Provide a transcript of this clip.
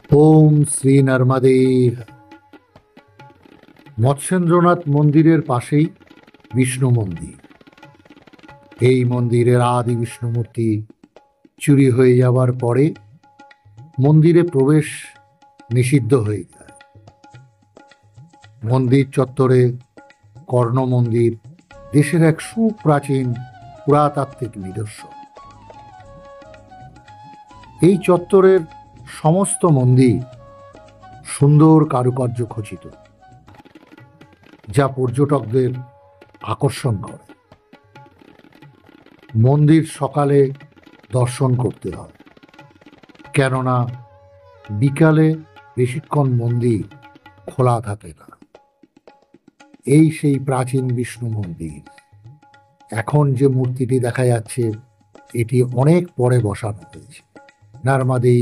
ওম শ্রী নর্মদে। মৎস্যেন্দ্রনাথ মন্দিরের পাশেই বিষ্ণু মন্দির। এই মন্দিরের আদি বিষ্ণু মূর্তি চুরি হয়ে যাওয়ার পরে মন্দিরে প্রবেশ নিষিদ্ধ হয়ে যায়। মন্দির চত্বরে কর্ণ মন্দির দেশের এক সুপ্রাচীন পুরাতাত্ত্বিক নিদর্শন। এই চত্বরের সমস্ত মন্দির সুন্দর কারুকার্য খচিত, যা পর্যটকদের আকর্ষণ করে। মন্দির সকালে দর্শন করতে হয়, কেননা বিকালে বেশিক্ষণ মন্দির খোলা থাকে না। এই সেই প্রাচীন বিষ্ণু মন্দির। এখন যে মূর্তিটি দেখা যাচ্ছে এটি অনেক পরে বসানো হয়েছে। নর্মদে।